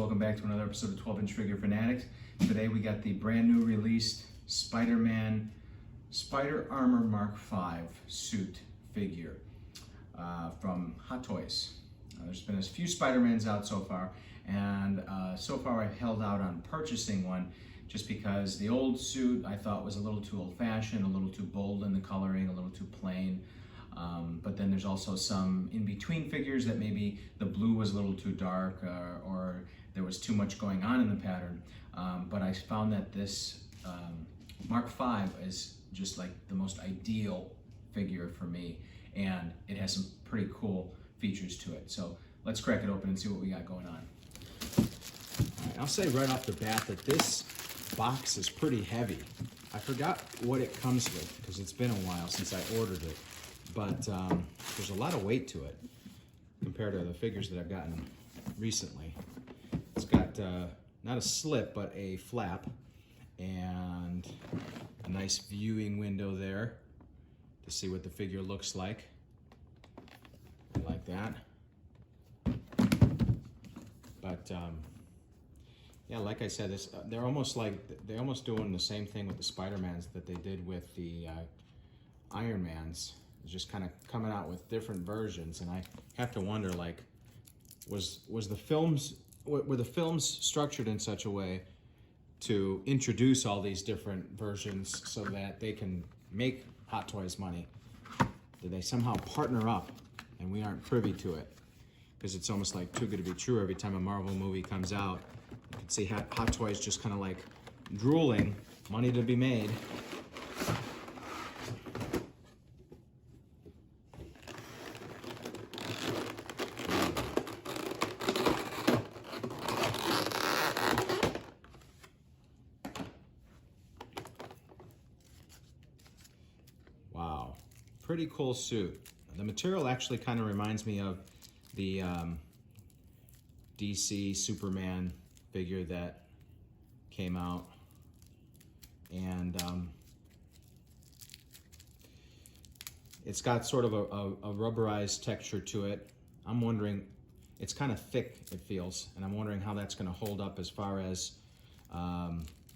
welcome back to another episode of 12-inch Figure Fanatics. Today we got the brand new released Spider-Man Spider Armor Mark V suit figure from Hot Toys. There's been a few Spider-Mans out so far, and so far I've held out on purchasing one just because the old suit I thought was a little too old-fashioned, a little too bold in the coloring, a little too plain. But then there's also some in-between figures that maybe the blue was a little too dark or there was too much going on in the pattern. But I found that this Mark V is just like the most ideal figure for me, and it has some pretty cool features to it. So let's crack it open and see what we got going on. All right, I'll say right off the bat that this box is pretty heavy. I forgot what it comes with because it's been a while since I ordered it. But there's a lot of weight to it compared to the figures that I've gotten recently. It's got not a slip, but a flap and a nice viewing window there to see what the figure looks like. I like that. But yeah, like I said, they're almost doing the same thing with the Spider-Mans that they did with the Iron Mans. Just kind of coming out with different versions, and I have to wonder, like, were the films structured in such a way to introduce all these different versions so that they can make Hot Toys money? Did they somehow partner up and we aren't privy to it? Because it's almost like too good to be true. Every time a Marvel movie comes out, you can see Hot Toys just kind of like drooling, money to be made. Wow, pretty cool suit. The material actually kind of reminds me of the DC Superman figure that came out, and it's got sort of a rubberized texture to it. I'm wondering, it's kind of thick, it feels, and I'm wondering how that's going to hold up as far as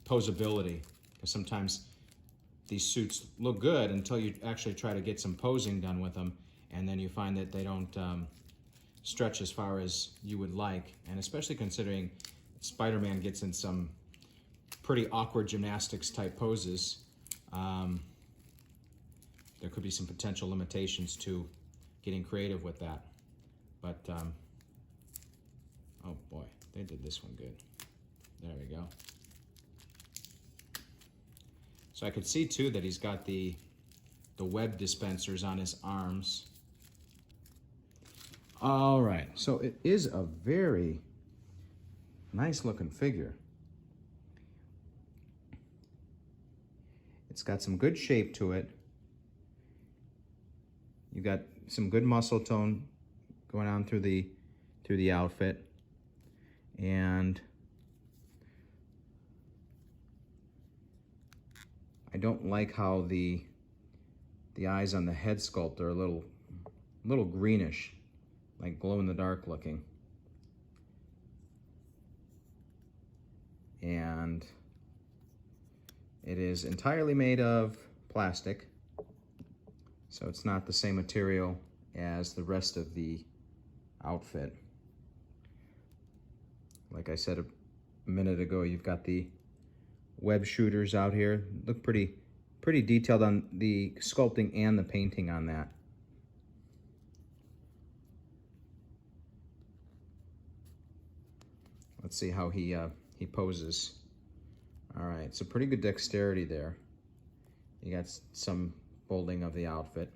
posability, because sometimes these suits look good until you actually try to get some posing done with them, and then you find that they don't stretch as far as you would like. And especially considering Spider-Man gets in some pretty awkward gymnastics type poses, there could be some potential limitations to getting creative with that. But, oh boy, they did this one good. There we go. So I could see too that he's got the web dispensers on his arms. All right, so it is a very nice looking figure. It's got some good shape to it. You got some good muscle tone going on through the outfit, and I don't like how the eyes on the head sculpt are a little greenish, like glow in the dark looking. And it is entirely made of plastic, so it's not the same material as the rest of the outfit. Like I said a minute ago, you've got the web shooters out here. Look pretty detailed on the sculpting and the painting on that. Let's see how he poses. All right, so pretty good dexterity there. You got some folding of the outfit.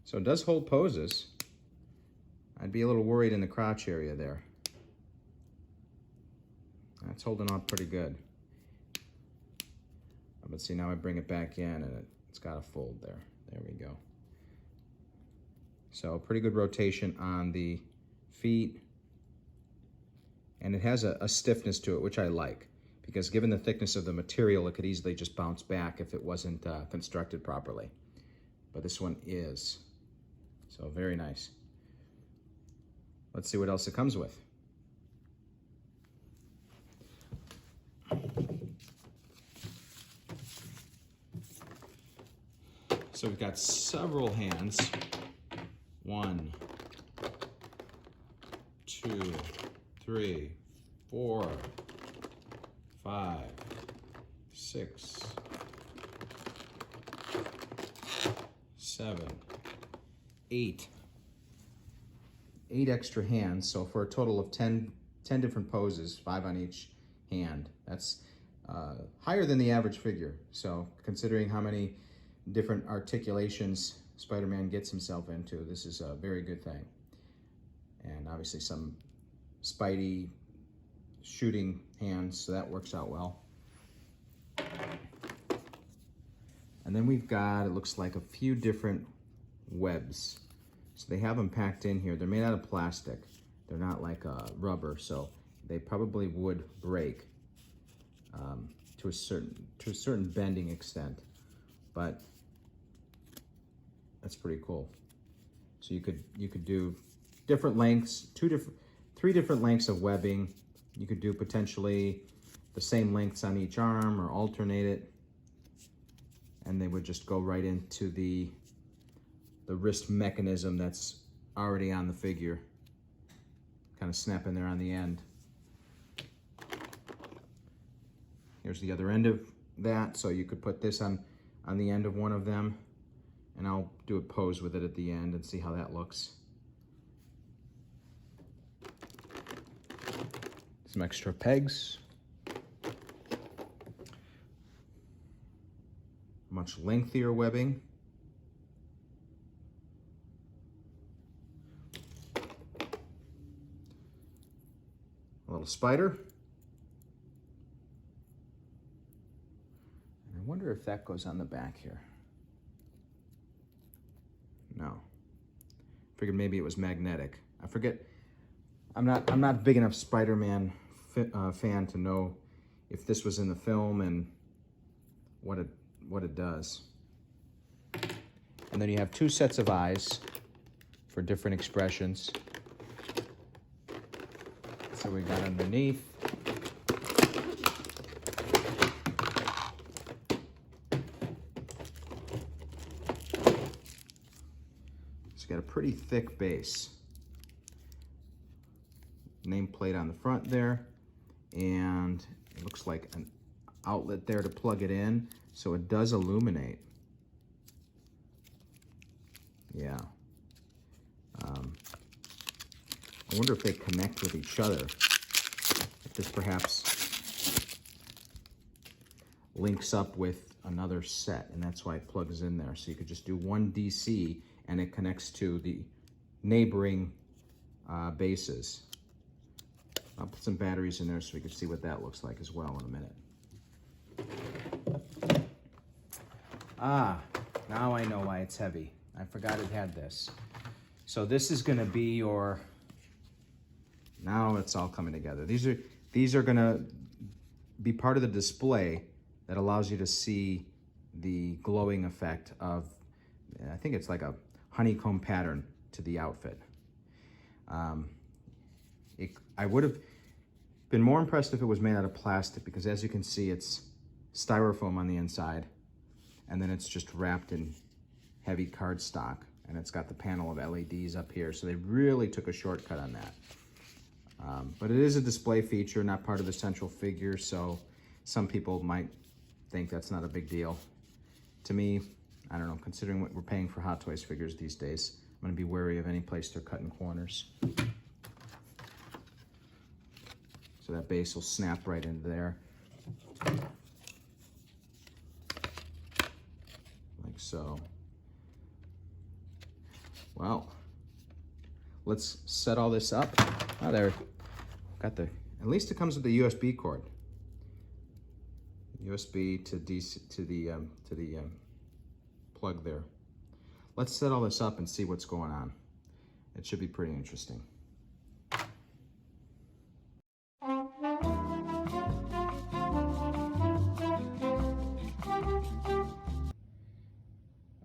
So it does hold poses. I'd be a little worried in the crotch area there. That's holding on pretty good. But see, now I bring it back in and it's got a fold there. There we go. So pretty good rotation on the feet. And it has a stiffness to it, which I like, because given the thickness of the material, it could easily just bounce back if it wasn't constructed properly. But this one is. So very nice. Let's see what else it comes with. So we've got several hands. 1, 2, 3, 4, 5, 6, 7, 8. 8 extra hands, so for a total of 10 different poses, 5 on each hand. That's higher than the average figure. So considering how many different articulations Spider-Man gets himself into, this is a very good thing. And obviously some Spidey shooting hands, so that works out well. And then we've got, it looks like a few different webs. So they have them packed in here. They're made out of plastic. They're not like rubber, so they probably would break to a certain bending extent. But that's pretty cool. So you could do different lengths, 3 different lengths of webbing. You could do potentially the same lengths on each arm or alternate it, and they would just go right into the wrist mechanism that's already on the figure. Kind of snap in there on the end. Here's the other end of that, so you could put this on the end of one of them, and I'll do a pose with it at the end and see how that looks. Some extra pegs. Much lengthier webbing. A little spider. And I wonder if that goes on the back here. No. Figured maybe it was magnetic. I forget. I'm not big enough Spider-Man fan to know if this was in the film and what it does. And then you have 2 sets of eyes for different expressions. So we got underneath. It's got a pretty thick base. Nameplate on the front there, and it looks like an outlet there to plug it in, so it does illuminate. Yeah. I wonder if they connect with each other. If this perhaps links up with another set, and that's why it plugs in there. So you could just do one DC, and it connects to the neighboring bases. I'll put some batteries in there so we can see what that looks like as well in a minute. Ah, now I know why it's heavy. I forgot it had this. So this is gonna be your, now it's all coming together. These are gonna be part of the display that allows you to see the glowing effect of, I think it's like a honeycomb pattern to the outfit. I would have been more impressed if it was made out of plastic, because as you can see, it's styrofoam on the inside, and then it's just wrapped in heavy cardstock, and it's got the panel of LEDs up here, so they really took a shortcut on that. But it is a display feature, not part of the central figure, so some people might think that's not a big deal. To me, I don't know, considering what we're paying for Hot Toys figures these days, I'm gonna be wary of any place they're cutting corners. So that base will snap right into there. Like so. Well, let's set all this up. Oh, there, got the, at least it comes with the USB cord. USB to DC, to the plug there. Let's set all this up and see what's going on. It should be pretty interesting.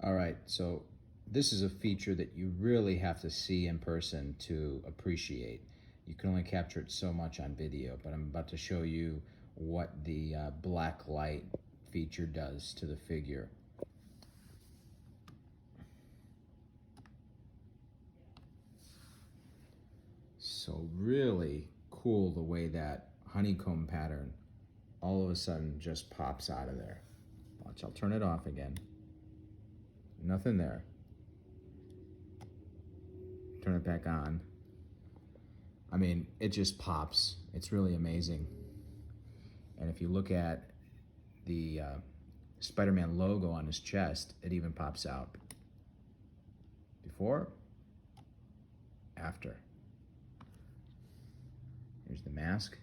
All right, so this is a feature that you really have to see in person to appreciate. You can only capture it so much on video, but I'm about to show you what the black light feature does to the figure. So really cool the way that honeycomb pattern all of a sudden just pops out of there. Watch, I'll turn it off again. Nothing there. Turn it back on. I mean, it just pops. It's really amazing. And if you look at the Spider-Man logo on his chest, it even pops out. Before, after. Here's the mask.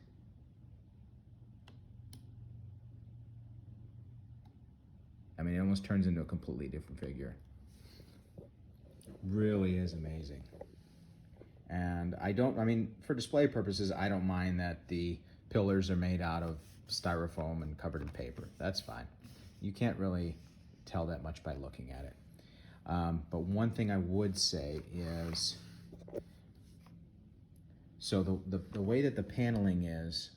I mean, it almost turns into a completely different figure. Really is amazing. And I mean, for display purposes, I don't mind that the pillars are made out of styrofoam and covered in paper. That's fine. You can't really tell that much by looking at it. But one thing I would say is, so the way that the paneling is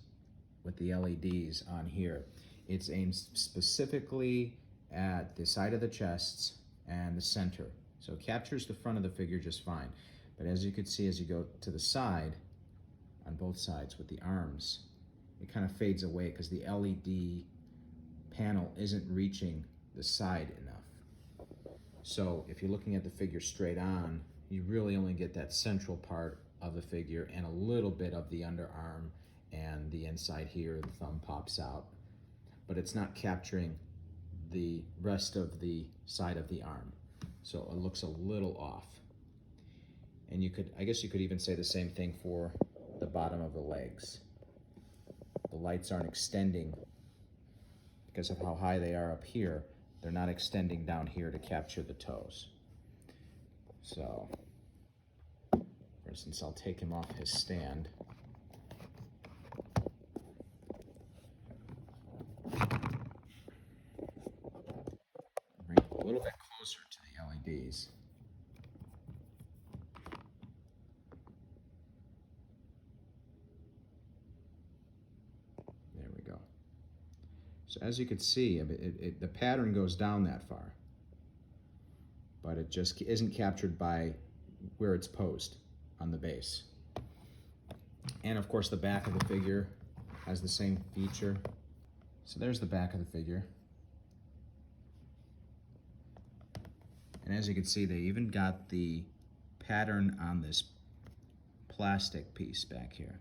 with the LEDs on here, it's aimed specifically at the side of the chests and the center. So it captures the front of the figure just fine. But as you can see, as you go to the side, on both sides with the arms, it kind of fades away because the LED panel isn't reaching the side enough. So if you're looking at the figure straight on, you really only get that central part of the figure and a little bit of the underarm and the inside here, the thumb pops out. But it's not capturing the rest of the side of the arm. So it looks a little off. And you could, I guess you could even say the same thing for the bottom of the legs. The lights aren't extending because of how high they are up here. They're not extending down here to capture the toes. So, for instance, I'll take him off his stand. Bring it a little bit closer to the LEDs. There we go. So as you can see, the pattern goes down that far, but it just isn't captured by where it's posed on the base. And of course the back of the figure has the same feature. So there's the back of the figure. And as you can see, they even got the pattern on this plastic piece back here.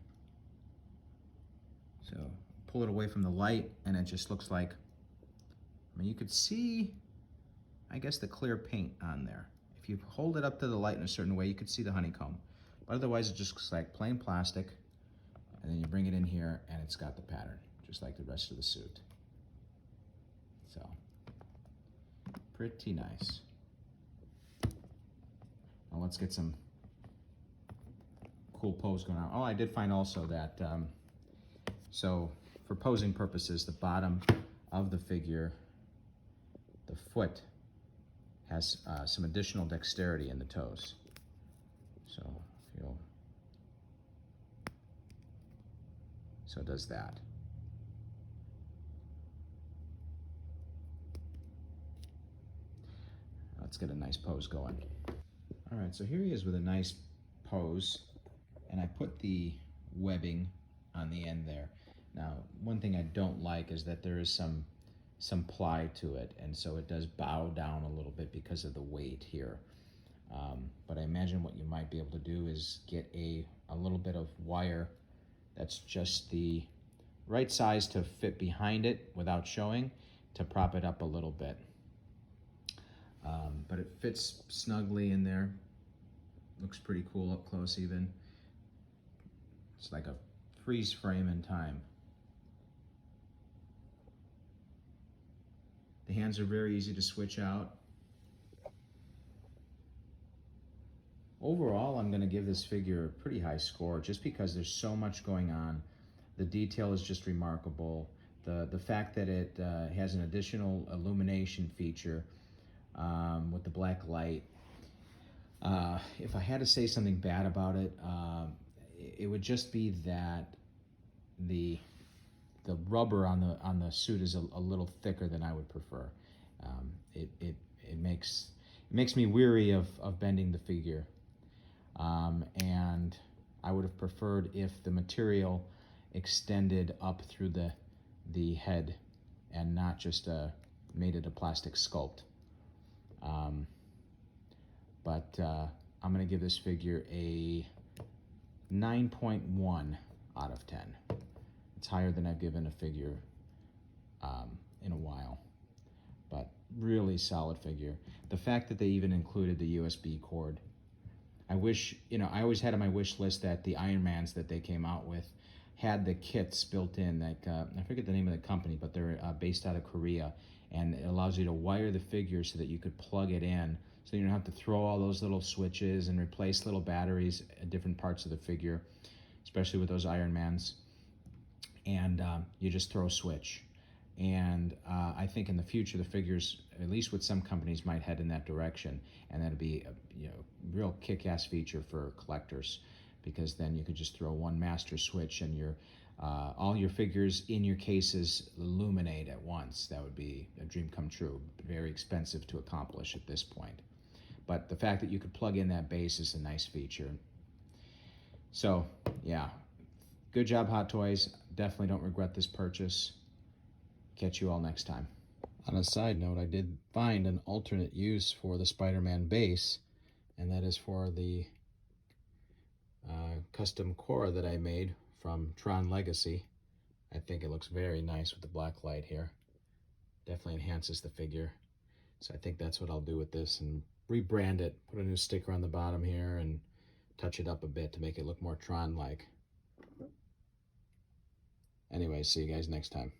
So pull it away from the light and it just looks like, I mean, you could see, I guess, the clear paint on there. If you hold it up to the light in a certain way, you could see the honeycomb. But otherwise, it just looks like plain plastic. And then you bring it in here and it's got the pattern, just like the rest of the suit. So, pretty nice. Now let's get some cool pose going on. Oh, I did find also that, so for posing purposes, the bottom of the figure, the foot, has some additional dexterity in the toes. So so it does that. Let's get a nice pose going. All right, so here he is with a nice pose, and I put the webbing on the end there. Now, one thing I don't like is that there is some ply to it, and so it does bow down a little bit because of the weight here. But I imagine what you might be able to do is get a little bit of wire that's just the right size to fit behind it without showing, to prop it up a little bit. But it fits snugly in there. Looks pretty cool up close even. It's like a freeze frame in time. The hands are very easy to switch out. Overall, I'm going to give this figure a pretty high score just because there's so much going on. The detail is just remarkable. The fact that it has an additional illumination feature with the black light, If I had to say something bad about it, it would just be that the rubber on the suit is a little thicker than I would prefer. It makes me weary of bending the figure, and I would have preferred if the material extended up through the head and not just made it a plastic sculpt. But I'm going to give this figure a 9.1 out of 10. It's higher than I've given a figure in a while, but really solid figure. The fact that they even included the USB cord. I wish, I always had on my wish list that the Ironmans that they came out with had the kits built in. Like I forget the name of the company, but they're based out of Korea, and it allows you to wire the figure so that you could plug it in, so you don't have to throw all those little switches and replace little batteries at different parts of the figure, especially with those Ironmans. And you just throw a switch. And I think in the future the figures, at least with some companies, might head in that direction, and that'd be a real kick-ass feature for collectors, because then you could just throw one master switch and all your figures in your cases illuminate at once. That would be a dream come true. Very expensive to accomplish at this point, but the fact that you could plug in that base is a nice feature. So yeah, good job, Hot Toys. Definitely don't regret this purchase. Catch you all next time. On a side note, I did find an alternate use for the Spider-Man base, and that is for the custom core that I made from Tron Legacy. I think it looks very nice with the black light here. Definitely enhances the figure. So I think that's what I'll do with this, and rebrand it, put a new sticker on the bottom here, and touch it up a bit to make it look more Tron-like. Anyway, see you guys next time.